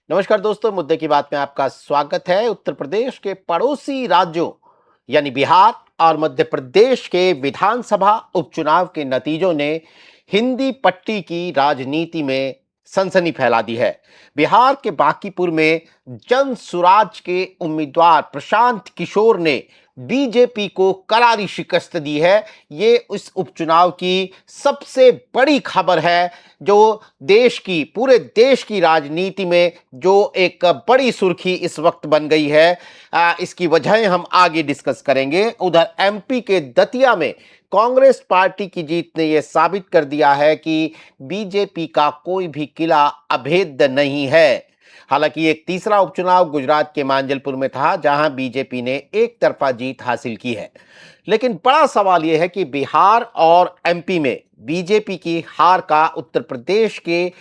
नमस्कार दोस्तों, मुद्दे की बात में आपका स्वागत है। उत्तर प्रदेश के पड़ोसी राज्यों यानी बिहार और मध्य प्रदेश के विधानसभा उपचुनाव के नतीजों ने हिंदी पट्टी की राजनीति में सनसनी फैला दी है। बिहार के बांकीपुर में जन सुराज के उम्मीदवार प्रशांत किशोर ने बीजेपी को करारी शिकस्त दी है। ये इस उपचुनाव की सबसे बड़ी खबर है, जो पूरे देश की राजनीति में जो एक बड़ी सुर्खी इस वक्त बन गई है। इसकी वजह हम आगे डिस्कस करेंगे। उधर एमपी के दतिया में कांग्रेस पार्टी की जीत ने यह साबित कर दिया है कि बीजेपी का कोई भी किला अभेद्य नहीं है। हालांकि एक तीसरा उपचुनाव गुजरात के मांजलपुर में था, जहां बीजेपी ने एक तरफा जीत हासिल की है। लेकिन बड़ा सवाल यह है कि बिहार और एमपी में बीजेपी की हार का उत्तर प्रदेश के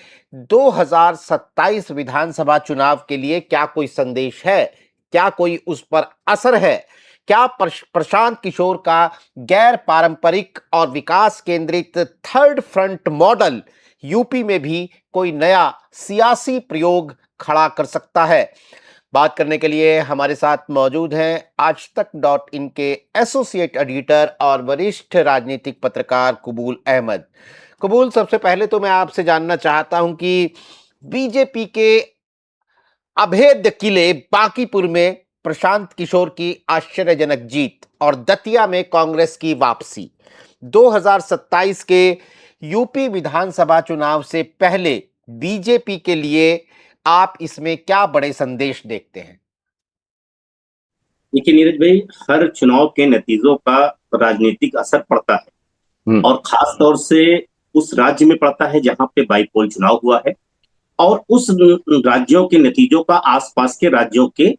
2027 विधानसभा चुनाव के लिए क्या कोई संदेश है? क्या कोई उस पर असर है? क्या प्रशांत किशोर का गैर पारंपरिक और विकास केंद्रित थर्ड फ्रंट मॉडल यूपी में भी कोई नया सियासी प्रयोग खड़ा कर सकता है? बात करने के लिए हमारे साथ मौजूद हैं आज तक .in के एसोसिएट एडिटर और वरिष्ठ राजनीतिक पत्रकार कबूल अहमद। कबूल, सबसे पहले तो मैं आपसे जानना चाहता हूं कि बीजेपी के अभेद्य किले बांकीपुर में प्रशांत किशोर की आश्चर्यजनक जीत और दतिया में कांग्रेस की वापसी 2027 के यूपी विधानसभा चुनाव से पहले बीजेपी के लिए आप इसमें क्या बड़े संदेश देखते हैं? देखिए नीरज भाई, हर चुनाव के नतीजों का राजनीतिक असर पड़ता है और खास तौर से उस राज्य में पड़ता है जहां पे बाईपोल चुनाव हुआ है और उस राज्यों के नतीजों का आसपास के राज्यों के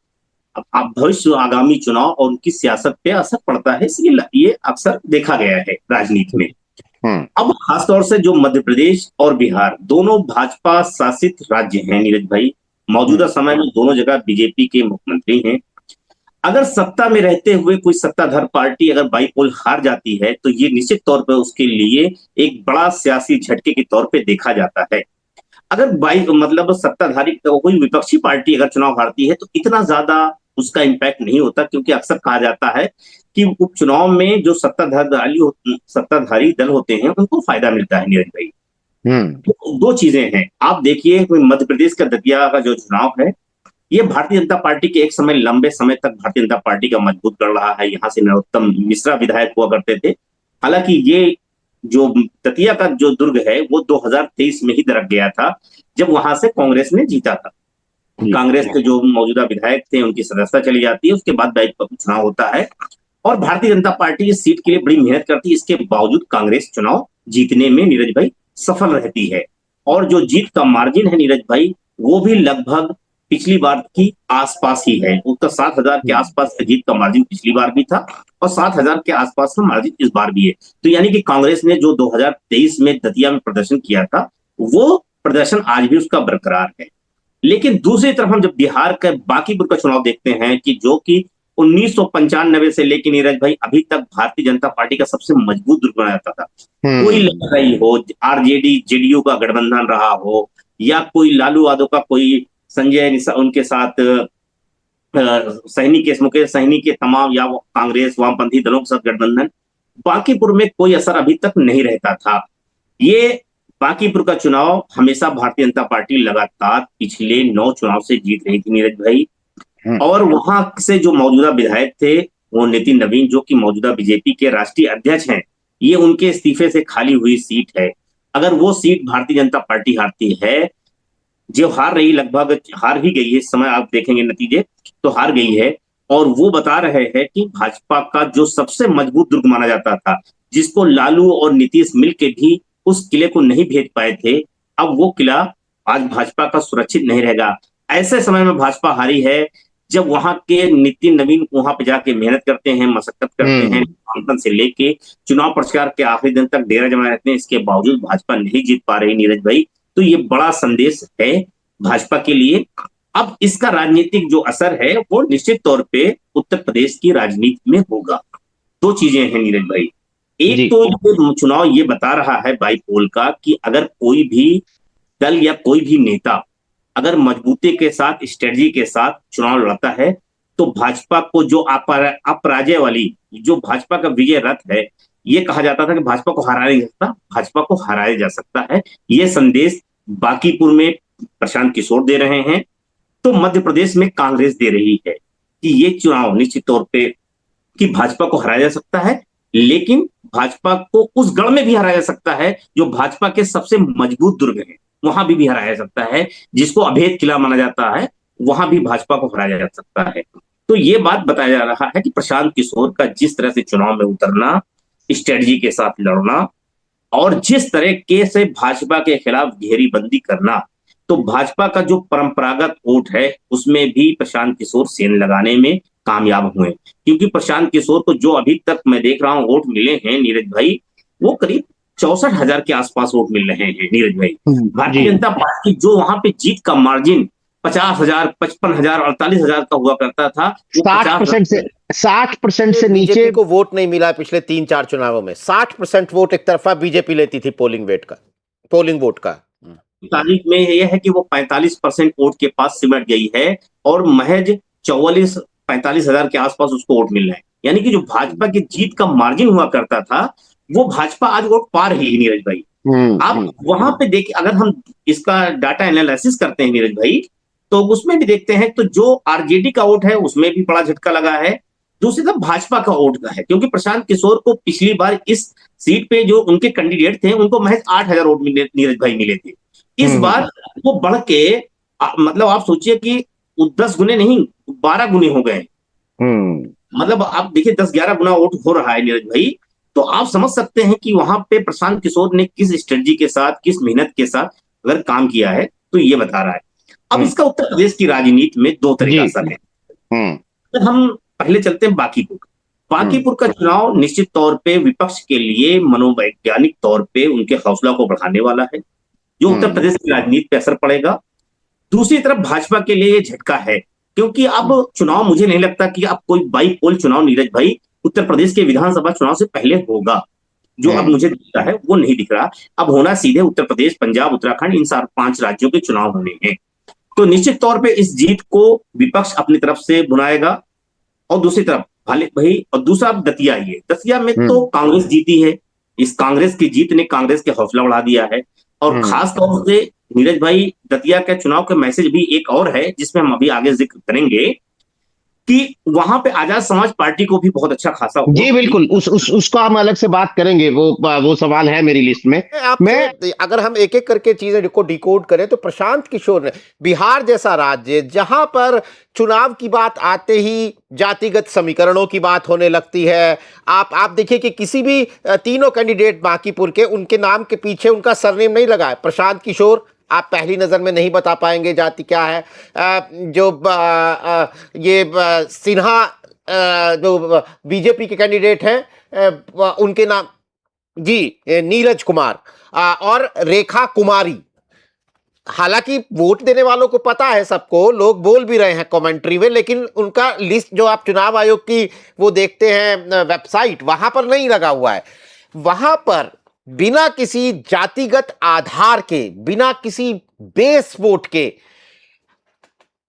भविष्य आगामी चुनाव और उनकी सियासत पे असर पड़ता है। इसलिए ये अक्सर देखा गया है राजनीति में। अब खासतौर से जो मध्य प्रदेश और बिहार दोनों भाजपा शासित राज्य हैं नीरज भाई, मौजूदा समय में दोनों जगह बीजेपी के मुख्यमंत्री हैं। अगर सत्ता में रहते हुए कोई सत्ताधार पार्टी अगर बाईपोल हार जाती है तो ये निश्चित तौर पर उसके लिए एक बड़ा सियासी झटके के तौर पे देखा जाता है। अगर मतलब सत्ताधारी कोई विपक्षी पार्टी अगर चुनाव हारती है तो इतना ज्यादा उसका इम्पैक्ट नहीं होता, क्योंकि अक्सर कहा जाता है कि उपचुनाव में जो सत्ताधारी दल होते हैं उनको फायदा मिलता है नीरज भाई। तो दो चीजें हैं, आप देखिए मध्य प्रदेश का दतिया का जो चुनाव है, ये भारतीय जनता पार्टी के एक समय लंबे समय तक भारतीय जनता पार्टी का मजबूत कर रहा है। यहाँ से नरोत्तम मिश्रा विधायक हुआ करते थे। हालांकि ये जो दतिया का जो दुर्ग है वो 2023 में ही दरक गया था, जब वहां से कांग्रेस ने जीता था। कांग्रेस के जो मौजूदा विधायक थे उनकी सदस्यता चली जाती है, उसके बाद चुनाव होता है और भारतीय जनता पार्टी इस सीट के लिए बड़ी मेहनत करती है। इसके बावजूद कांग्रेस चुनाव जीतने में नीरज भाई सफल रहती है और जो जीत का मार्जिन है नीरज भाई, वो भी लगभग पिछली बार की आसपास ही है। उसका 7,000 के आसपास का जीत का मार्जिन पिछली बार भी था और 7,000 के आसपास का मार्जिन इस बार भी है। तो यानी कि कांग्रेस ने जो 2023 में दतिया में प्रदर्शन किया था वो प्रदर्शन आज भी उसका बरकरार है। लेकिन दूसरी तरफ हम जब बिहार का बांकीपुर का चुनाव देखते हैं कि जो कि 1995 से लेकर नीरज भाई अभी तक भारतीय जनता पार्टी का सबसे मजबूत दुर्ग बना जाता था। कोई लड़ रही हो, आरजेडी जेडीयू का गठबंधन रहा हो या कोई लालू यादव का कोई संजय उनके साथ मुकेश सहनी के तमाम या कांग्रेस वामपंथी दलों के साथ गठबंधन, बांकीपुर में कोई असर अभी तक नहीं रहता था। ये बांकीपुर का चुनाव हमेशा भारतीय जनता पार्टी लगातार पिछले 9 चुनाव से जीत रही थी नीरज भाई, और वहां से जो मौजूदा विधायक थे वो नितिन नवीन, जो कि मौजूदा बीजेपी के राष्ट्रीय अध्यक्ष हैं, ये उनके इस्तीफे से खाली हुई सीट है। अगर वो सीट भारतीय जनता पार्टी हारती है, जो हार रही, लगभग हार ही गई है इस समय, आप देखेंगे नतीजे तो हार गई है। और वो बता रहे हैं कि भाजपा का जो सबसे मजबूत दुर्ग माना जाता था, जिसको लालू और नीतीश मिलके भी उस किले को नहीं भेज पाए थे, अब वो किला आज भाजपा का सुरक्षित नहीं रहेगा। ऐसे समय में भाजपा हारी है जब वहां के नितिन नवीन वहां पे जाके मेहनत करते हैं, मशक्कत करते हैं, नामांकन से लेके चुनाव प्रचार के आखिरी दिन तक डेरा जमा रहते हैं, इसके बावजूद भाजपा नहीं जीत पा रही नीरज भाई। तो ये बड़ा संदेश है भाजपा के लिए। अब इसका राजनीतिक जो असर है वो निश्चित तौर पे उत्तर प्रदेश की राजनीति में होगा। दो चीजें हैं नीरज भाई, एक तो ये चुनाव ये बता रहा है बाईपोल का कि अगर कोई भी दल या कोई भी नेता अगर मजबूती के साथ, स्ट्रेटजी के साथ चुनाव लड़ता है, तो भाजपा को जो अपराजय वाली जो भाजपा का विजय रथ है, ये कहा जाता था कि भाजपा को हराया नहीं सकता, भाजपा को हराया जा सकता है। ये संदेश बांकीपुर में प्रशांत किशोर दे रहे हैं, तो मध्य प्रदेश में कांग्रेस दे रही है कि ये चुनाव निश्चित तौर पे कि भाजपा को हराया जा सकता है, लेकिन भाजपा को उस गढ़ में भी हराया जा सकता है जो भाजपा के सबसे मजबूत दुर्ग है, वहां भी हराया जा सकता है। जिसको अभेद किला माना जाता है, वहां भी भाजपा को हराया जा सकता है। तो ये बात बताया जा रहा है कि प्रशांत किशोर का जिस तरह से चुनाव में उतरना, स्ट्रेटजी के साथ लड़ना और जिस तरीके से भाजपा के खिलाफ घेरीबंदी करना, तो भाजपा का जो परंपरागत वोट है उसमें भी प्रशांत किशोर सेंध लगाने में कामयाब हुए। क्योंकि प्रशांत किशोर को जो अभी तक मैं देख रहा हूं वोट मिले हैं नीरज भाई, वो करीब 64,000 के आसपास वोट मिल रहे हैं नीरज भाई। भारतीय जनता पार्टी जो वहां पे जीत का मार्जिन 50,000, 55,000, 48,000 का हुआ करता था, 60% से नीचे को वोट नहीं मिला पिछले 3-4 चुनावों में। 60% वोट एक तरफा बीजेपी लेती थी पोलिंग वोट का। तारीख में यह है कि वो 45% वोट के पास सिमट गई है और महज 44-45,000 के आसपास उसको वोट मिल रहे हैं। यानी कि जो भाजपा की जीत का मार्जिन हुआ करता था, वो भाजपा आज वोट पा रही है नीरज भाई। आप वहां पे देखिए, अगर हम इसका डाटा एनालिसिस करते हैं नीरज भाई, तो उसमें भी देखते हैं तो जो आरजेडी का वोट है उसमें भी बड़ा झटका लगा है, दूसरी तरफ भाजपा का वोट का है। क्योंकि प्रशांत किशोर को पिछली बार इस सीट पे जो उनके कैंडिडेट थे उनको महज 8,000 वोट नीरज भाई मिले थे। इस बार वो बढ़ के मतलब आप सोचिए कि 10 गुने नहीं 12 गुने हो गए। मतलब आप देखिए 10-11 गुना वोट हो रहा है नीरज भाई। तो आप समझ सकते हैं कि वहां पे प्रशांत किशोर ने किस स्ट्रेटजी के साथ, किस मेहनत के साथ अगर काम किया है, तो ये बता रहा है। अब इसका उत्तर प्रदेश की राजनीति में दो तरह का असर है। तो हम पहले चलते हैं बांकीपुर का चुनाव निश्चित तौर पे विपक्ष के लिए मनोवैज्ञानिक तौर पे उनके हौसला को बढ़ाने वाला है, जो उत्तर प्रदेश की राजनीति पे असर पड़ेगा। दूसरी तरफ भाजपा के लिए ये झटका है, क्योंकि अब चुनाव मुझे नहीं लगता कि अब कोई बाईपोल चुनाव नीरज भाई उत्तर प्रदेश के विधानसभा चुनाव से पहले होगा। जो अब मुझे दिखता है वो नहीं दिख रहा। अब होना सीधे उत्तर प्रदेश, पंजाब, उत्तराखंड, इन 5 राज्यों के चुनाव होने हैं। तो निश्चित तौर पे इस जीत को विपक्ष अपनी तरफ से बुनाएगा। और दूसरी तरफ भाई, और दूसरा दतिया में तो कांग्रेस जीती है। इस कांग्रेस की जीत ने कांग्रेस के हौसला बढ़ा दिया है। और खास तौर से नीरज भाई, दतिया के चुनाव का मैसेज भी एक और है जिसमें हम अभी आगे जिक्र करेंगे कि वहां पे आजाद समाज पार्टी को भी बहुत अच्छा खासा जी बिल्कुल, उसको हम अलग से बात करेंगे। वो सवाल है मेरी लिस्ट में। अगर हम एक एक करके चीजें को डिकोड करें, तो प्रशांत किशोर ने बिहार जैसा राज्य जहां पर चुनाव की बात आते ही जातिगत समीकरणों की बात होने लगती है। आप देखिए कि किसी भी तीनों कैंडिडेट बांकीपुर के, उनके नाम के पीछे उनका सरनेम नहीं लगा है। प्रशांत किशोर, आप पहली नजर में नहीं बता पाएंगे जाति क्या है। सिन्हा जो बीजेपी के कैंडिडेट हैं, उनके नाम जी नीरज कुमार और रेखा कुमारी। हालांकि वोट देने वालों को पता है, सबको, लोग बोल भी रहे हैं कमेंट्री में, लेकिन उनका लिस्ट जो आप चुनाव आयोग की वो देखते हैं वेबसाइट, वहां पर नहीं लगा हुआ है। वहां पर बिना किसी जातिगत आधार के, बिना किसी बेस वोट के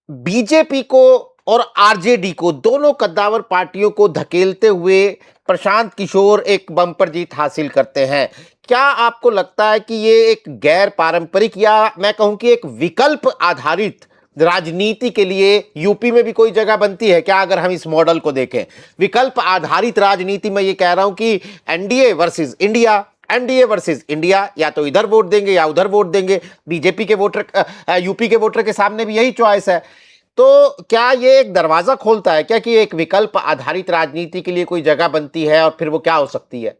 बीजेपी को और आरजेडी को, दोनों कद्दावर पार्टियों को धकेलते हुए प्रशांत किशोर एक बम्पर जीत हासिल करते हैं। क्या आपको लगता है कि ये एक गैर पारंपरिक, या मैं कहूं कि एक विकल्प आधारित राजनीति के लिए यूपी में भी कोई जगह बनती है क्या? अगर हम इस मॉडल को देखें, विकल्प आधारित राजनीति में, ये कह रहा हूं कि एनडीए वर्सेस इंडिया, या तो इधर वोट देंगे या उधर वोट देंगे। बीजेपी के वोटर, यूपी के वोटर के सामने भी यही चॉइस है। तो क्या ये एक दरवाजा खोलता है क्या कि एक विकल्प आधारित राजनीति के लिए कोई जगह बनती है, और फिर वो क्या हो सकती है?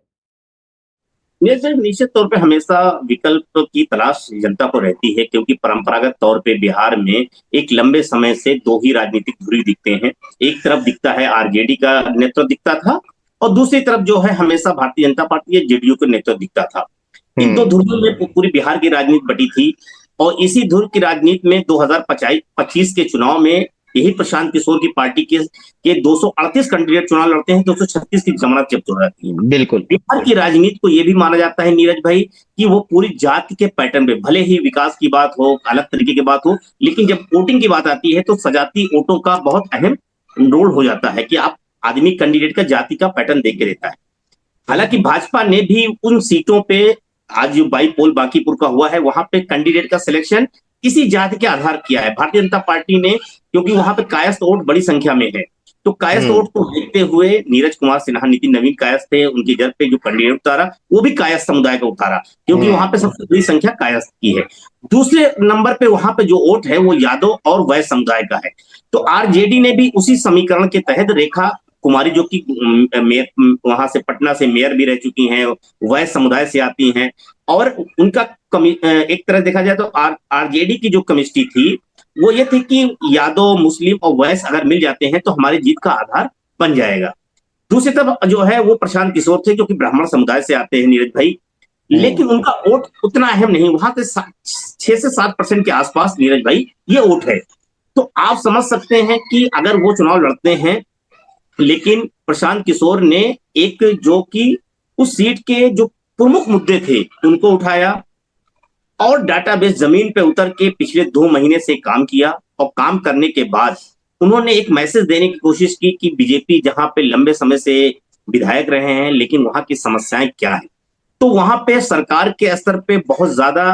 निश्चित तौर पे हमेशा विकल्प की तलाश जनता को रहती है, क्योंकि परंपरागत तौर पे बिहार में एक लंबे समय से दो ही राजनीतिक धुरी दिखते हैं। एक तरफ दिखता है आरजेडी का नेतृत्व दिखता था, और दूसरी तरफ जो है हमेशा भारतीय जनता पार्टी या जेडीयू का नेतृत्व दिखता था। इन दो धुरियों में पूरी बिहार की राजनीति बटी थी। और इसी धुर की राजनीति में 2025 के चुनाव में यही प्रशांत किशोर की पार्टी के 238 कैंडिडेट चुनाव लड़ते हैं, 236 की जमानत जब्त हो जाती है। बिल्कुल। बिहार की राजनीति को यह भी माना जाता है नीरज भाई कि वो पूरी जाति के पैटर्न पे, भले ही विकास की बात हो, अलग तरीके की बात हो, लेकिन जब वोटिंग की बात आती है तो सजाती वोटों का बहुत अहम रोल हो जाता है कि आप आदमी कैंडिडेट का जाति का पैटर्न देख के देता है। हालांकि भाजपा ने भी उन सीटों पे, आज जो बाई पोल बांकीपुर का हुआ है, वहां पे कैंडिडेट का सिलेक्शन इसी जाति के आधार किया है भारतीय जनता पार्टी ने, क्योंकि वहां पे कायस्थ वोट बड़ी संख्या में है। तो कायस्थ वोट को देखते हुए नीरज कुमार सिन्हा, नितिन नवीन कायस्थ थे, उनकी जगह पे जो कैंडिडेट उतारा वो भी कायस्थ समुदाय का उतारा, क्योंकि वहां पे सबसे बड़ी संख्या कायस्थ की है। दूसरे नंबर पे वहां पे जो वोट है वो यादव और वैश्य समुदाय का है। तो आरजेडी ने भी उसी समीकरण के तहत रेखा कुमारी, जो कि मेयर वहां से पटना से मेयर भी रह चुकी हैं, वैश्य समुदाय से आती हैं, और उनका एक तरह देखा जाए तो आरजेडी की जो केमिस्ट्री थी वो ये थी कि यादव, मुस्लिम और वैश्य अगर मिल जाते हैं तो हमारी जीत का आधार बन जाएगा। दूसरी तरफ जो है वो प्रशांत किशोर थे, जो कि ब्राह्मण समुदाय से आते हैं नीरज भाई, लेकिन उनका वोट उतना अहम नहीं, वहां से 6 से 7% के आसपास नीरज भाई ये वोट है। तो आप समझ सकते हैं कि अगर वो चुनाव लड़ते हैं, लेकिन प्रशांत किशोर ने एक जो कि उस सीट के जो प्रमुख मुद्दे थे उनको उठाया और डाटाबेस जमीन पे उतर के पिछले 2 महीने से काम किया, और काम करने के बाद उन्होंने एक मैसेज देने की कोशिश की कि बीजेपी जहां पे लंबे समय से विधायक रहे हैं, लेकिन वहां की समस्याएं क्या है। तो वहां पे सरकार के स्तर पे बहुत ज्यादा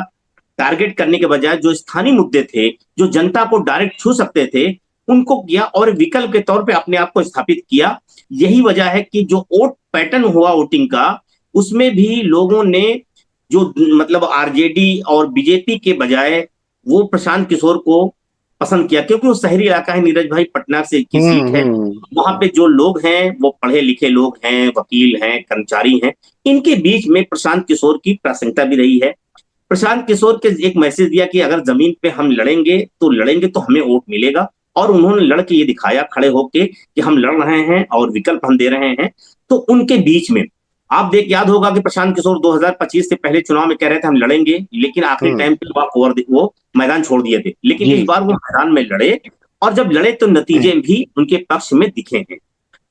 टारगेट करने के बजाय जो स्थानीय मुद्दे थे, जो जनता को डायरेक्ट छू सकते थे, उनको किया और विकल्प के तौर पे अपने आप को स्थापित किया। यही वजह है कि जो वोट पैटर्न हुआ वोटिंग का, उसमें भी लोगों ने जो मतलब आरजेडी और बीजेपी के बजाय वो प्रशांत किशोर को पसंद किया, क्योंकि वो शहरी इलाका है नीरज भाई, पटना से की सीट है, वहां पे जो लोग हैं वो पढ़े लिखे लोग हैं, वकील हैं, कर्मचारी हैं, इनके बीच में प्रशांत किशोर की प्रासंगिकता भी रही है। प्रशांत किशोर के एक मैसेज दिया कि अगर जमीन पे हम लड़ेंगे तो हमें वोट मिलेगा, और उन्होंने लड़ के ये दिखाया खड़े होके कि हम लड़ रहे हैं और विकल्प हम दे रहे हैं। तो उनके बीच में आप याद होगा कि प्रशांत किशोर 2025 से पहले चुनाव में कह रहे थे हम लड़ेंगे, लेकिन आखिरी टाइम पे वो मैदान छोड़ दिए थे, लेकिन इस बार वो मैदान में लड़े, और जब लड़े तो नतीजे भी उनके पक्ष में दिखे हैं।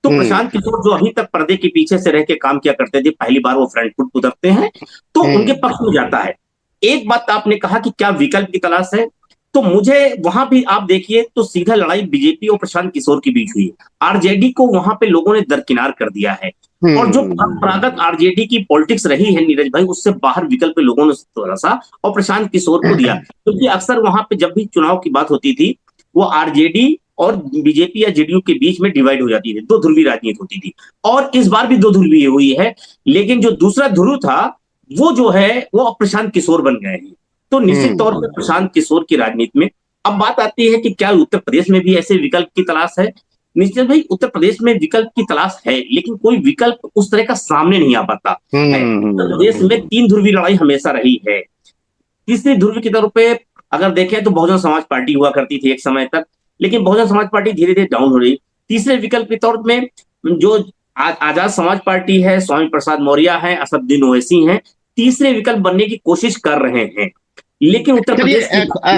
तो प्रशांत किशोर जो अभी तक पर्दे के पीछे से रह के काम किया करते थे, पहली बार वो फ्रंट फुट उतरते हैं तो उनके पक्ष में जाता है। एक बात आपने कहा कि क्या विकल्प की तलाश है, तो मुझे वहां भी आप देखिए तो सीधा लड़ाई बीजेपी और प्रशांत किशोर के बीच हुई। आरजेडी को वहां पे लोगों ने दरकिनार कर दिया है, और जो परंपरागत आरजेडी की पॉलिटिक्स रही है नीरज भाई, उससे बाहर विकल्प लोगों ने थोड़ा सा और प्रशांत किशोर को दिया, क्योंकि अक्सर वहां पे जब भी चुनाव की बात होती थी वो आरजेडी और बीजेपी या जेडीयू के बीच में डिवाइड हो जाती थी, दो ध्रुवीय राजनीति होती थी, और इस बार भी दो ध्रुवीय हुई है। लेकिन जो दूसरा ध्रुव था वो जो है वो अब प्रशांत किशोर बन गए हैं। तो निश्चित तौर पर प्रशांत किशोर की राजनीति में अब बात आती है कि क्या उत्तर प्रदेश में भी ऐसे विकल्प की तलाश है। निश्चित भाई उत्तर प्रदेश में विकल्प की तलाश है, लेकिन कोई विकल्प उस तरह का सामने नहीं आ पाता। उत्तर प्रदेश में 3 ध्रुवीय लड़ाई हमेशा रही है। तीसरी ध्रुव की तरफ पे अगर देखें तो बहुजन समाज पार्टी हुआ करती थी एक समय तक, लेकिन बहुजन समाज पार्टी धीरे धीरे डाउन हो रही। तीसरे विकल्प के तौर में जो आजाद समाज पार्टी है, स्वामी प्रसाद मौर्य है, असदुद्दीन ओवैसी हैं, तीसरे विकल्प बनने की कोशिश कर रहे हैं। लेकिन उत्तर प्रदेश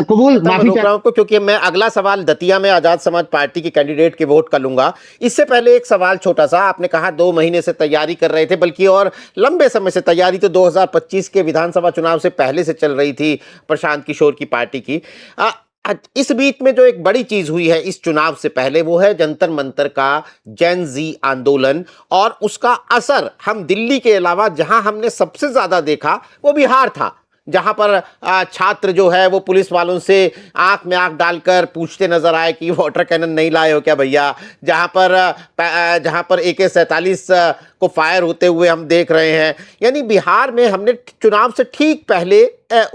कबूल माफी रोक रहा हूं क्योंकि मैं अगला सवाल दतिया में आजाद समाज पार्टी के कैंडिडेट के वोट का लूंगा। इससे पहले एक सवाल छोटा सा, आपने कहा 2 महीने से तैयारी कर रहे थे, बल्कि और लंबे समय से तैयारी तो 2025 के विधानसभा चुनाव से पहले से चल रही थी प्रशांत किशोर की पार्टी की। इस बीच में जो एक बड़ी चीज हुई है इस चुनाव से पहले, वो है जंतर मंतर का जेन जी आंदोलन, और उसका असर हम दिल्ली के अलावा जहां हमने सबसे ज्यादा देखा वो बिहार था, जहां पर छात्र जो है वो पुलिस वालों से आंख में आंख डालकर पूछते नजर आए कि वाटर कैनन नहीं लाए हो क्या भैया, जहां पर AK-47 को फायर होते हुए हम देख रहे हैं। यानी बिहार में हमने चुनाव से ठीक पहले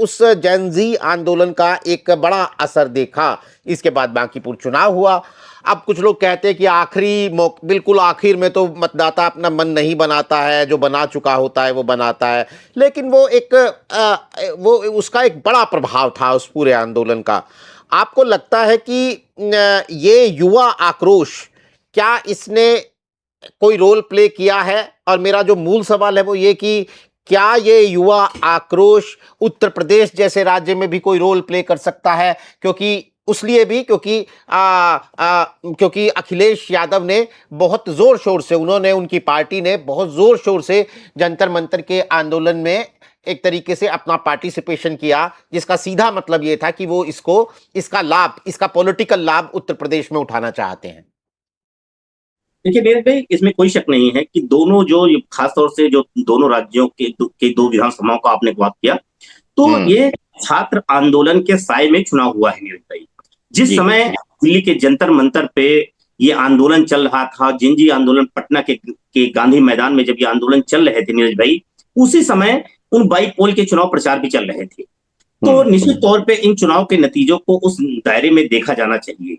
उस जेन जी आंदोलन का एक बड़ा असर देखा। इसके बाद बांकीपुर चुनाव हुआ। अब कुछ लोग कहते हैं कि बिल्कुल आखिर में तो मतदाता अपना मन नहीं बनाता है, जो बना चुका होता है वो बनाता है, लेकिन वो उसका एक बड़ा प्रभाव था उस पूरे आंदोलन का। आपको लगता है कि ये युवा आक्रोश, क्या इसने कोई रोल प्ले किया है? और मेरा जो मूल सवाल है वो ये कि क्या ये युवा आक्रोश उत्तर प्रदेश जैसे राज्य में भी कोई रोल प्ले कर सकता है? क्योंकि उसलिए भी क्योंकि अखिलेश यादव ने बहुत जोर शोर से, उनकी पार्टी ने बहुत जोर शोर से जंतर मंतर के आंदोलन में एक तरीके से अपना पार्टिसिपेशन किया, जिसका सीधा मतलब यह था कि वो इसका पॉलिटिकल लाभ उत्तर प्रदेश में उठाना चाहते हैं। देखिए नीरज भाई, इसमें कोई शक नहीं है कि दोनों जो खासतौर से जो दोनों राज्यों के दो विधानसभाओं का आपने बात किया, तो ये छात्र आंदोलन के साए में चुनाव हुआ है नीरज भाई। जिस समय दिल्ली के जंतर मंतर पे ये आंदोलन चल रहा था, जिंजी आंदोलन, पटना के गांधी मैदान में जब ये आंदोलन चल रहे थे नीरज भाई, उसी समय उन बाईपोल के चुनाव प्रचार भी चल रहे थे। तो निश्चित तौर पे इन चुनाव के नतीजों को उस दायरे में देखा जाना चाहिए,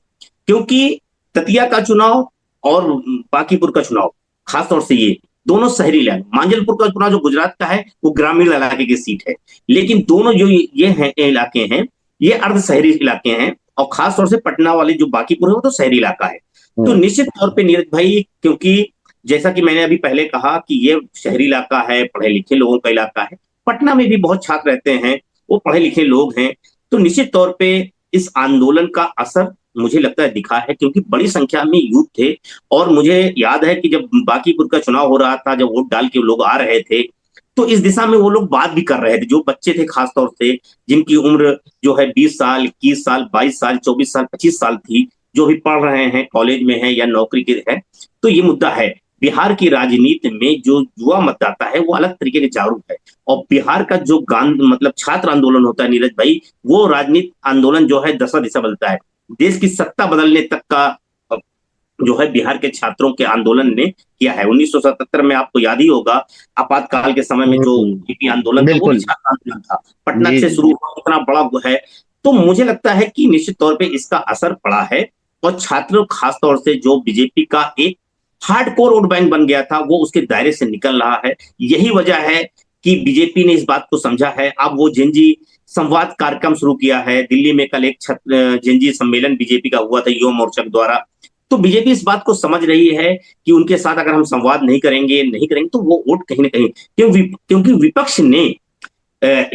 क्योंकि दतिया का चुनाव और बांकीपुर का चुनाव, खासतौर से ये दोनों शहरी इलाके, मांजलपुर का चुनाव जो गुजरात का है वो ग्रामीण इलाके की सीट है, लेकिन दोनों जो ये हैं इलाके हैं, ये अर्ध शहरी इलाके हैं, और खासतौर से पटना वाले जो बांकीपुर है वो तो शहरी इलाका है। तो निश्चित तौर पे नीरज भाई, क्योंकि जैसा कि मैंने अभी पहले कहा कि ये शहरी इलाका है, पढ़े लिखे लोगों का इलाका है, पटना में भी बहुत छात्र रहते हैं, वो पढ़े लिखे लोग हैं, तो निश्चित तौर पे इस आंदोलन का असर मुझे लगता है दिखा है, क्योंकि बड़ी संख्या में यूथ थे। और मुझे याद है कि जब बांकीपुर का चुनाव हो रहा था, जब वोट डाल के लोग आ रहे थे, तो इस दिशा में वो लोग बात भी कर रहे थे, जो बच्चे थे खासतौर से, जिनकी उम्र जो है 20 साल, 21 साल, 22 साल, 24 साल, 25 साल थी, जो भी पढ़ रहे हैं, कॉलेज में है या नौकरी के है। तो ये मुद्दा है, बिहार की राजनीति में जो युवा मतदाता है वो अलग तरीके के जागरूक है, और बिहार का जो मतलब छात्र आंदोलन होता है नीरज भाई, वो राजनीति आंदोलन जो है दशा दिशा बदलता है। देश की सत्ता बदलने तक का जो है बिहार के छात्रों के आंदोलन ने किया है। 1977 में आपको याद ही होगा, आपातकाल के समय में जो जीपी आंदोलन था वो भी छात्र आंदोलन था, पटना से शुरू हुआ, इतना बड़ा है। तो मुझे लगता है कि निश्चित तौर पे इसका असर पड़ा है, और छात्र खासतौर से जो बीजेपी का एक हार्डकोर वोट बैंक बन गया था, वो उसके दायरे से निकल रहा है। यही वजह है कि बीजेपी ने इस बात को समझा है। अब वो जिंजी संवाद कार्यक्रम शुरू किया है। दिल्ली में कल एक जिंजी सम्मेलन बीजेपी का हुआ था युवा मोर्चा द्वारा। तो बीजेपी इस बात को समझ रही है कि उनके साथ अगर हम संवाद नहीं करेंगे तो वो वोट कहीं ना कहीं, क्योंकि विपक्ष ने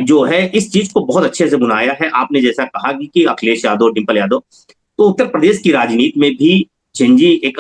जो है इस चीज को बहुत अच्छे से बुनाया है। आपने जैसा कहा कि अखिलेश यादव, डिंपल यादव, तो उत्तर प्रदेश की राजनीति में भी झंझी एक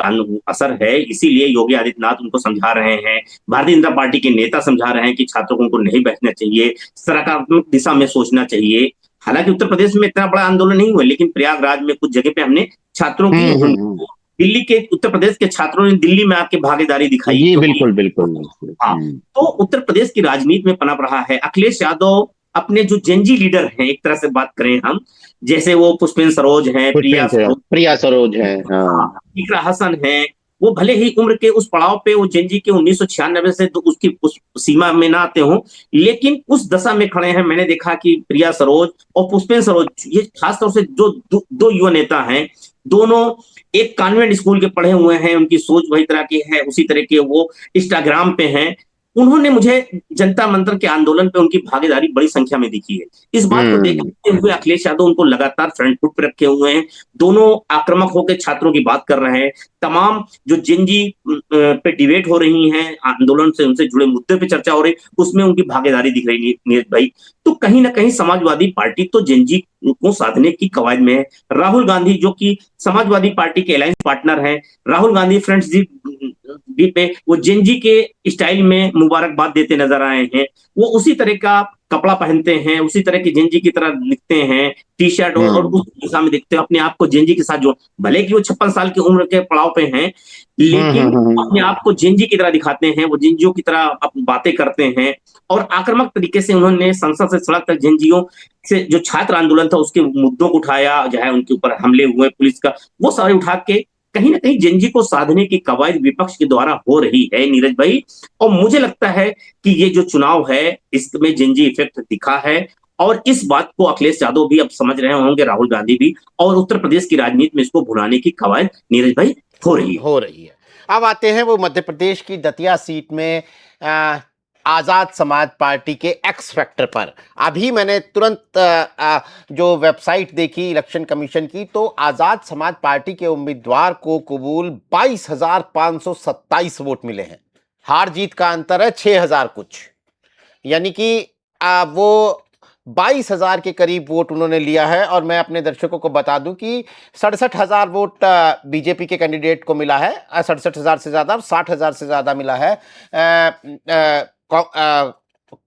असर है, इसीलिए योगी आदित्यनाथ उनको समझा रहे हैं, भारतीय जनता पार्टी के नेता समझा रहे हैं कि छात्रों को उनको नहीं बैठना चाहिए, सकारात्मक दिशा में सोचना चाहिए। हालांकि उत्तर प्रदेश में इतना बड़ा आंदोलन नहीं हुआ, लेकिन प्रयागराज में कुछ जगह पे हमने छात्रों की, दिल्ली के, उत्तर प्रदेश के छात्रों ने दिल्ली में आके भागीदारी दिखाई। बिल्कुल बिल्कुल। हाँ, तो उत्तर प्रदेश की राजनीति में पनप रहा है। अखिलेश यादव अपने जो जेनजी लीडर हैं, एक तरह से बात करें हम, जैसे वो पुष्पेंद्र सरोज हैं, प्रिया सरोज हैं, इकरा हसन हैं, वो भले ही उम्र के उस पड़ाव पे वो जेनजी के 1996 से तो उसकी उस सीमा में ना आते हों, लेकिन उस दशा में खड़े हैं। मैंने देखा कि प्रिया सरोज और पुष्पेंद्र सरोज, ये खासतौर से जो दो युवा नेता हैं, दोनों एक कॉन्वेंट स्कूल के पढ़े हुए हैं, उनकी सोच वही तरह की है, उसी तरह के वो इंस्टाग्राम पे हैं। उन्होंने मुझे जनता मंत्र के आंदोलन पे उनकी भागीदारी बड़ी संख्या में दिखी है। इस बात को देखते हुए अखिलेश यादव उनको लगातार फ्रंट फुट पे रखे हुए हैं। दोनों आक्रामक होकर छात्रों की बात कर रहे हैं। तमाम जो जिंजी पे डिबेट हो रही हैं, आंदोलन से उनसे जुड़े मुद्दे पे चर्चा हो रही, उसमें उनकी भागीदारी दिख रही है नीरज भाई। तो कहीं ना कहीं समाजवादी पार्टी तो जिंजी को साधने की कवायद में है। राहुल गांधी जो कि समाजवादी पार्टी के अलायंस पार्टनर हैं, राहुल गांधी फ्रेंड्स डी पे वो जिंजी के स्टाइल में मुबारकबाद देते नजर आए हैं। वो उसी तरह का कपड़ा पहनते हैं, उसी तरह की जिंजी की तरह दिखते हैं, टी शर्ट और उस दिशा में दिखते हैं, अपने आप को जिंजी के साथ जो, भले कि वो 56 साल की उम्र के पड़ाव पे हैं, लेकिन अपने आप को जिंजी की तरह दिखाते हैं। वो जिंजियों की तरह बातें करते हैं, और आक्रामक तरीके से उन्होंने संसद से सड़क तक जिंजियों से जो छात्र आंदोलन था उसके मुद्दों को उठाया, जो है उनके ऊपर हमले हुए पुलिस का, वो सारे उठा के कहीं ना कहीं जिंजी को साधने की कवायद विपक्ष के द्वारा हो रही है नीरज भाई। और मुझे लगता है कि ये जो चुनाव है इसमें जिंजी इफेक्ट दिखा है, और इस बात को अखिलेश यादव भी अब समझ रहे होंगे, राहुल गांधी भी, और उत्तर प्रदेश की राजनीति में इसको भुनाने की कवायद नीरज भाई हो रही है। अब आते हैं वो मध्य प्रदेश की दतिया सीट में आज़ाद समाज पार्टी के एक्स फैक्टर पर। अभी मैंने तुरंत जो वेबसाइट देखी इलेक्शन कमीशन की, तो आज़ाद समाज पार्टी के उम्मीदवार को कबूल 22,527 वोट मिले हैं। हार जीत का अंतर है 6,000 कुछ, यानी कि वो 22,000 के करीब वोट उन्होंने लिया है। और मैं अपने दर्शकों को बता दूं कि 67,000 वोट बीजेपी के कैंडिडेट को मिला है, 67,000 से ज्यादा, 60,000 से ज्यादा मिला है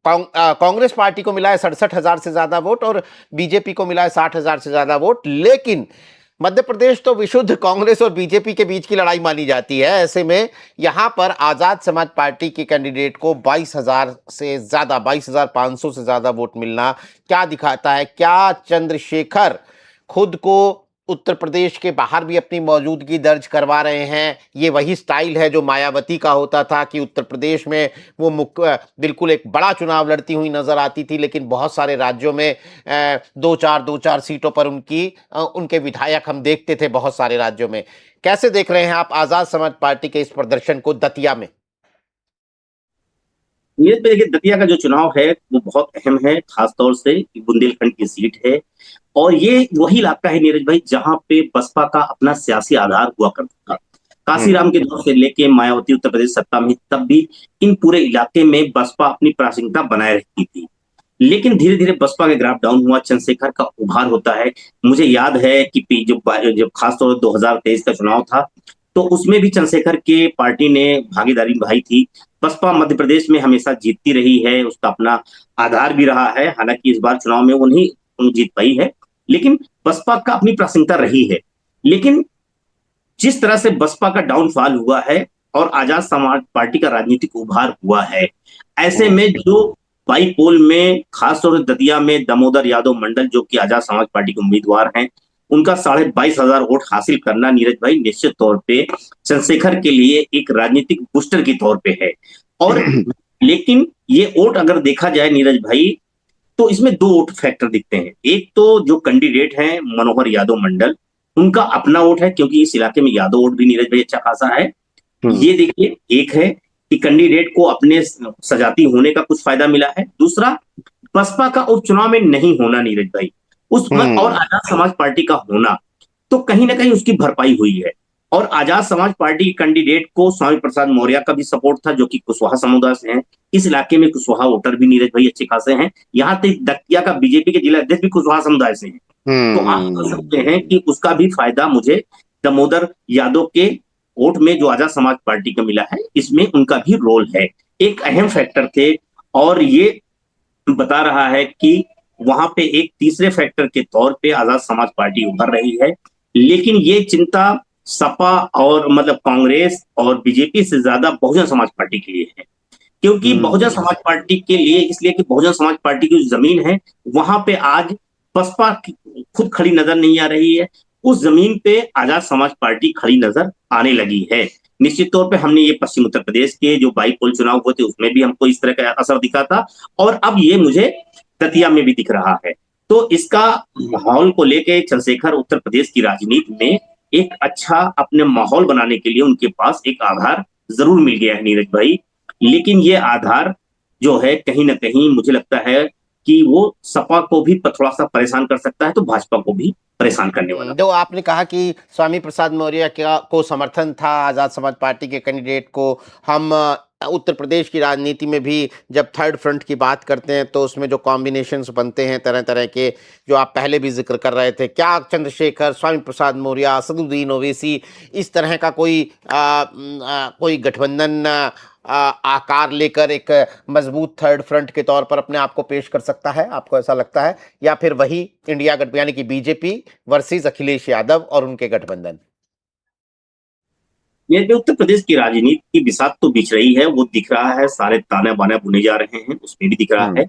कांग्रेस पार्टी को मिला है 67,000 से ज्यादा वोट, और बीजेपी को मिला है 60,000 से ज्यादा वोट। लेकिन मध्य प्रदेश तो विशुद्ध कांग्रेस और बीजेपी के बीच की लड़ाई मानी जाती है। ऐसे में यहां पर आजाद समाज पार्टी के कैंडिडेट को 22,000 से ज्यादा, 22,500 से ज्यादा वोट मिलना क्या दिखाता है? क्या चंद्रशेखर खुद को उत्तर प्रदेश के बाहर भी अपनी मौजूदगी दर्ज करवा रहे हैं? ये वही स्टाइल है जो मायावती का होता था कि उत्तर प्रदेश में वो बिल्कुल एक बड़ा चुनाव लड़ती हुई नजर आती थी, लेकिन बहुत सारे राज्यों में दो चार सीटों पर उनके विधायक हम देखते थे बहुत सारे राज्यों में। कैसे देख रहे हैं आप आजाद समाज पार्टी के इस प्रदर्शन को दतिया में? देखिए, दतिया का जो चुनाव है वो बहुत अहम है, खासतौर से बुंदेलखंड की सीट है। और ये वही इलाका है नीरज भाई जहां पे बसपा का अपना सियासी आधार हुआ करता था। काशीराम के दौर से लेके मायावती उत्तर प्रदेश सत्ता में, तब भी इन पूरे इलाके में बसपा अपनी प्रासंगिकता बनाए रखती थी। लेकिन धीरे धीरे बसपा का ग्राफ डाउन हुआ, चंद्रशेखर का उभार होता है। मुझे याद है कि जब खासतौर 2023 का चुनाव था तो उसमें भी चंद्रशेखर के पार्टी ने भागीदारी निभाई थी। बसपा मध्य प्रदेश में हमेशा जीतती रही है, उसका अपना आधार भी रहा है। हालांकि इस बार चुनाव में वो नहीं जीत पाई है, लेकिन बसपा का अपनी प्रासंगिकता रही है। लेकिन जिस तरह से बसपा का डाउनफॉल हुआ है और आजाद समाज पार्टी का राजनीतिक उभार हुआ है, ऐसे में जो बाईपोल में खासतौर से दतिया में दामोदर यादव मंडल जो कि आजाद समाज पार्टी के उम्मीदवार हैं, उनका 22,500 वोट हासिल करना नीरज भाई निश्चित तौर पे चंद्रशेखर के लिए एक राजनीतिक बूस्टर के तौर पे है। और लेकिन ये वोट अगर देखा जाए नीरज भाई तो इसमें दो वोट फैक्टर दिखते हैं। एक तो जो कैंडिडेट हैं मनोहर यादव मंडल, उनका अपना वोट है, क्योंकि इस इलाके में यादव वोट भी नीरज भाई अच्छा खासा है। ये देखिए, एक है कि कैंडिडेट को अपने सजाती होने का कुछ फायदा मिला है। दूसरा, बसपा का उपचुनाव में नहीं होना नीरज भाई, और आजाद समाज पार्टी का होना, तो कहीं ना कहीं उसकी भरपाई हुई है। और आजाद समाज पार्टी के कैंडिडेट को स्वामी प्रसाद मौर्य का भी सपोर्ट था, जो कि कुशवाहा समुदाय से हैं। इस इलाके में कुशवाहा वोटर भी नीरज भाई अच्छे खासे हैं। यहाँ तक दतिया का बीजेपी के जिला अध्यक्ष भी कुशवाहा समुदाय से हैं। तो आप कह सकते हैं कि उसका भी फायदा मुझे दामोदर यादव के वोट में जो आजाद समाज पार्टी का मिला है, इसमें उनका भी रोल है, एक अहम फैक्टर थे। और ये बता रहा है कि वहां पे एक तीसरे फैक्टर के तौर पे आजाद समाज पार्टी उभर रही है। लेकिन ये चिंता सपा और मतलब कांग्रेस और बीजेपी से ज्यादा बहुजन समाज पार्टी के लिए है। क्योंकि बहुजन समाज पार्टी के लिए, इसलिए कि बहुजन समाज पार्टी की जो जमीन है वहां पे आज बसपा खुद खड़ी नजर नहीं आ रही है, उस जमीन पे आजाद समाज पार्टी खड़ी नजर आने लगी है। निश्चित तौर पे हमने ये पश्चिम उत्तर प्रदेश के जो बाईपोल चुनाव हुए थे उसमें भी हमको इस तरह का असर दिखा था, और अब ये मुझे दतिया में भी दिख रहा है। तो इसका माहौल को लेके चंद्रशेखर उत्तर प्रदेश की राजनीति में एक अच्छा अपने माहौल बनाने के लिए उनके पास एक आधार जरूर मिल गया है नीरज भाई। लेकिन ये आधार जो है कहीं ना कहीं मुझे लगता है कि वो सपा को भी थोड़ा सा परेशान कर सकता है, तो भाजपा को भी परेशान करने वाला। जो आपने कहा कि स्वामी प्रसाद मौर्य को समर्थन था आजाद समाज पार्टी के कैंडिडेट को, हम उत्तर प्रदेश की राजनीति में भी जब थर्ड फ्रंट की बात करते हैं तो उसमें जो कॉम्बिनेशंस बनते हैं तरह तरह के, जो आप पहले भी जिक्र कर रहे थे, क्या चंद्रशेखर, स्वामी प्रसाद मौर्य, असदुद्दीन ओवैसी, इस तरह का कोई गठबंधन आकार लेकर एक मजबूत थर्ड फ्रंट के तौर पर अपने आप को पेश कर सकता है? आपको ऐसा लगता है, या फिर वही इंडिया गठबंधन यानी कि बीजेपी वर्सेस अखिलेश यादव और उनके गठबंधन? ये उत्तर प्रदेश की राजनीति की बिसात तो बिछ रही है, वो दिख रहा है, सारे ताने बाने बुने जा रहे हैं, उसमें भी दिख रहा है।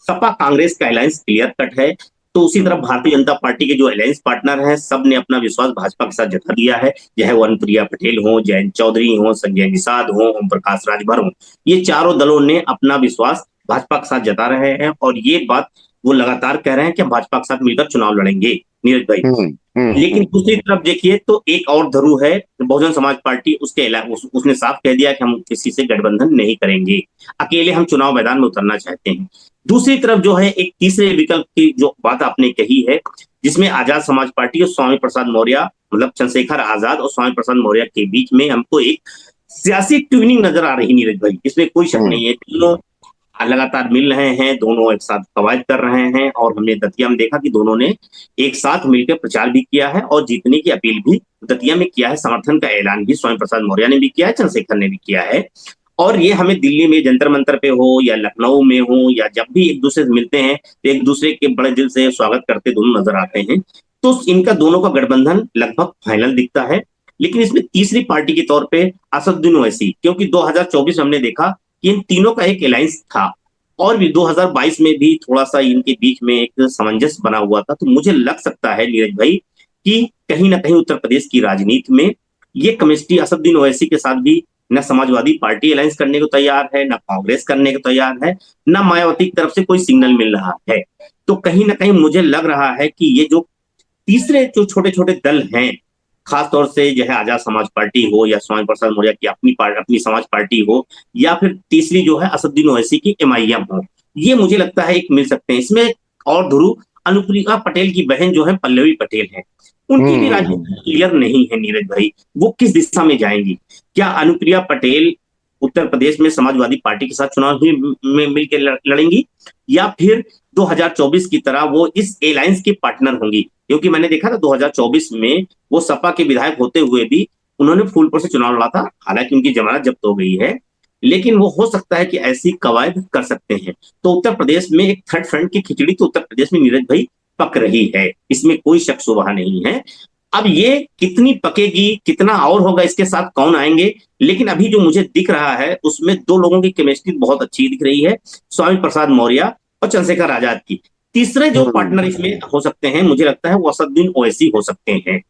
सपा कांग्रेस का अलायंस क्लियर कट है, तो उसी तरह भारतीय जनता पार्टी के जो अलायंस पार्टनर हैं सब ने अपना विश्वास भाजपा के साथ जता दिया है, चाहे वो अनुप्रिया पटेल हो, जयंत चौधरी हो, संजय निषाद हो, ओम प्रकाश राजभर हो, ये चारों दलों ने अपना विश्वास भाजपा के साथ जता रहे हैं। और ये बात वो लगातार कह रहे हैं कि हम भाजपा के साथ मिलकर चुनाव लड़ेंगे नीरज भाई। लेकिन दूसरी तरफ देखिए तो एक और धरु है बहुजन समाज पार्टी, उसने साफ कह दिया कि हम किसी से गठबंधन नहीं करेंगे, अकेले हम चुनाव मैदान में उतरना चाहते हैं। दूसरी तरफ जो है एक तीसरे विकल्प की जो बात आपने कही है, जिसमें आजाद समाज पार्टी और स्वामी प्रसाद मौर्य, मतलब चंद्रशेखर आजाद और स्वामी प्रसाद मौर्य के बीच में हमको एक सियासी ट्यूनिंग नजर आ रही नीरज भाई, इसमें कोई शक नहीं है। तीनों लगातार मिल रहे हैं, दोनों एक साथ कवायद कर रहे हैं, और हमने दतिया में देखा कि दोनों ने एक साथ मिलकर प्रचार भी किया है और जीतने की अपील भी दतिया में किया है। समर्थन का ऐलान भी स्वामी प्रसाद मौर्य ने भी किया है, चंद्रशेखर ने भी किया है। और ये हमें दिल्ली में जंतर मंतर पे हो या लखनऊ में हो, या जब भी एक दूसरे से मिलते हैं तो एक दूसरे के बड़े दिल से स्वागत करते दोनों नजर आते हैं। तो इनका दोनों का गठबंधन लगभग फाइनल दिखता है। लेकिन इसमें तीसरी पार्टी के तौर पे असदुद्दीन ओवैसी, क्योंकि 2024 में हमने देखा कि इन तीनों का एक अलायंस था, और भी 2022 में भी थोड़ा सा इनके बीच में एक सामंजस्य बना हुआ था। तो मुझे लग सकता है नीरज भाई कि कहीं ना कहीं उत्तर प्रदेश की राजनीति में ये केमिस्ट्री असदुद्दीन ओवैसी के साथ भी, न समाजवादी पार्टी अलायंस करने को तैयार है, न कांग्रेस करने को तैयार है, न मायावती की तरफ से कोई सिग्नल मिल रहा है। तो कहीं ना कहीं मुझे लग रहा है कि ये जो तीसरे जो छोटे छोटे दल हैं, खासतौर से जो है आजाद समाज पार्टी हो या स्वामी प्रसाद मौर्य की अपनी समाज पार्टी हो, या फिर तीसरी जो है असदुद्दीन ओवैसी की एमआईएम हो, ये मुझे लगता है एक मिल सकते हैं इसमें। और ध्रुव, अनुप्रिया पटेल की बहन जो है पल्लवी पटेल है, उनकी भी राजनीति क्लियर नहीं है नीरज भाई, वो किस दिशा में जाएंगी। क्या अनुप्रिया पटेल उत्तर प्रदेश में समाजवादी पार्टी के साथ चुनाव में मिलकर लड़ेंगी, या फिर 2024 की तरह वो इस अलायंस की पार्टनर होंगी? क्योंकि मैंने देखा था 2024 में वो सपा के विधायक होते हुए भी उन्होंने फूलपुर से चुनाव लड़ा था, हालांकि उनकी जमानत जब्त हो गई है, लेकिन वो हो सकता है कि ऐसी कवायद कर सकते हैं। तो उत्तर प्रदेश में एक थर्ड फ्रंट की खिचड़ी तो उत्तर प्रदेश में नीरज भाई पक रही है, इसमें कोई शक शुबहा नहीं है। अब ये कितनी पकेगी, कितना और होगा, इसके साथ कौन आएंगे, लेकिन अभी जो मुझे दिख रहा है उसमें दो लोगों की केमिस्ट्री बहुत अच्छी दिख रही है, स्वामी प्रसाद मौर्य और चंद्रशेखर आजाद की। तीसरे जो पार्टनर इसमें हो सकते हैं, मुझे लगता है वो असदुद्दीन ओवैसी हो सकते हैं,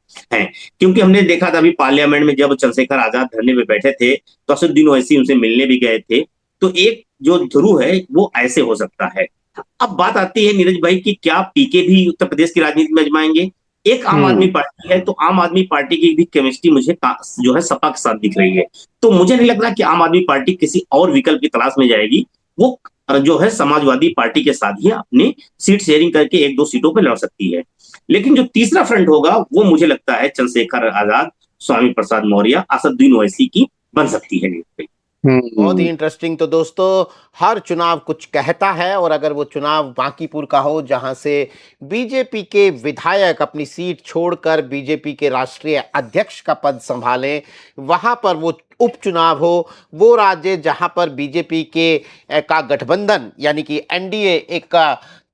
क्योंकि हमने देखा था अभी पार्लियामेंट में जब चंद्रशेखर आजाद धरने पे बैठे थे तो असदुद्दीन ओवैसी उनसे मिलने भी गए थे। तो एक जो ध्रुव है वो ऐसे हो सकता है। अब बात आती है नीरज भाई की क्या पीके भी उत्तर प्रदेश की राजनीति में आजमाएंगे? एक आम आदमी पार्टी है, तो आम आदमी पार्टी की भी केमिस्ट्री मुझे जो है सपा के साथ दिख रही है। तो मुझे नहीं लग रहा कि आम आदमी पार्टी किसी और विकल्प की तलाश में जाएगी, वो जो है समाजवादी पार्टी के साथ ही अपनी सीट शेयरिंग करके एक दो सीटों पर लड़ सकती है। लेकिन जो तीसरा फ्रंट होगा वो मुझे लगता है चंद्रशेखर आजाद, स्वामी प्रसाद मौर्य, असदुद्दीन ओवैसी की बन सकती है। बहुत ही इंटरेस्टिंग। तो दोस्तों, हर चुनाव कुछ कहता है, और अगर वो चुनाव बांकीपुर का हो जहां से बीजेपी के विधायक अपनी सीट छोड़कर बीजेपी के राष्ट्रीय अध्यक्ष का पद संभालें, वहां पर वो उपचुनाव हो, वो राज्य जहां पर बीजेपी के का गठबंधन यानी कि एनडीए एक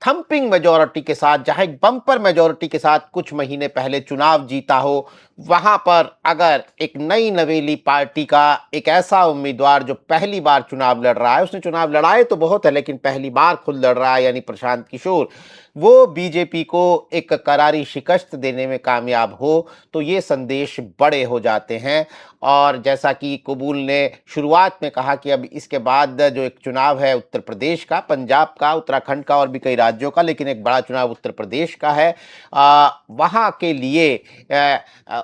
थंपिंग मेजॉरिटी के साथ, जहां एक बम्पर मेजॉरिटी के साथ कुछ महीने पहले चुनाव जीता हो, वहां पर अगर एक नई नवेली पार्टी का एक ऐसा उम्मीदवार जो पहली बार चुनाव लड़ रहा है, उसने चुनाव लड़ाए तो बहुत है लेकिन पहली बार खुद लड़ रहा है, यानी प्रशांत किशोर, वो बीजेपी को एक करारी शिकस्त देने में कामयाब हो, तो ये संदेश बड़े हो जाते हैं। और जैसा कि कुबूल ने शुरुआत में कहा कि अब इसके बाद जो एक चुनाव है उत्तर प्रदेश का, पंजाब का, उत्तराखंड का और भी कई राज्यों का, लेकिन एक बड़ा चुनाव उत्तर प्रदेश का है, वहाँ के लिए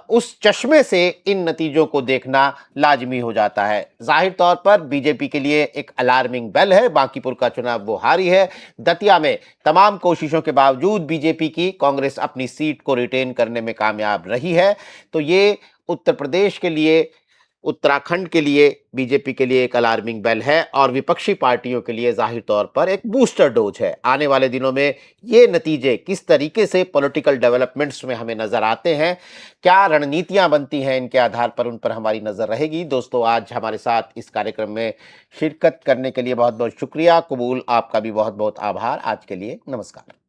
उस चश्मे से इन नतीजों को देखना लाजमी हो जाता है। जाहिर तौर पर बीजेपी के लिए एक अलार्मिंग बेल है, बांकीपुर का चुनाव वो हारी है। दतिया में तमाम कोशिशों के बावजूद बीजेपी की कांग्रेस अपनी सीट को रिटेन करने में कामयाब रही है। तो ये उत्तर प्रदेश के लिए, उत्तराखंड के लिए बीजेपी के लिए एक अलार्मिंग बेल है, और विपक्षी पार्टियों के लिए जाहिर तौर पर एक बूस्टर डोज है। आने वाले दिनों में ये नतीजे किस तरीके से पॉलिटिकल डेवलपमेंट्स में हमें नजर आते हैं, क्या रणनीतियां बनती हैं, इनके आधार पर उन पर हमारी नजर रहेगी। दोस्तों, आज हमारे साथ इस कार्यक्रम में शिरकत करने के लिए बहुत बहुत शुक्रिया। कुबूल, आपका भी बहुत बहुत आभार। आज के लिए नमस्कार।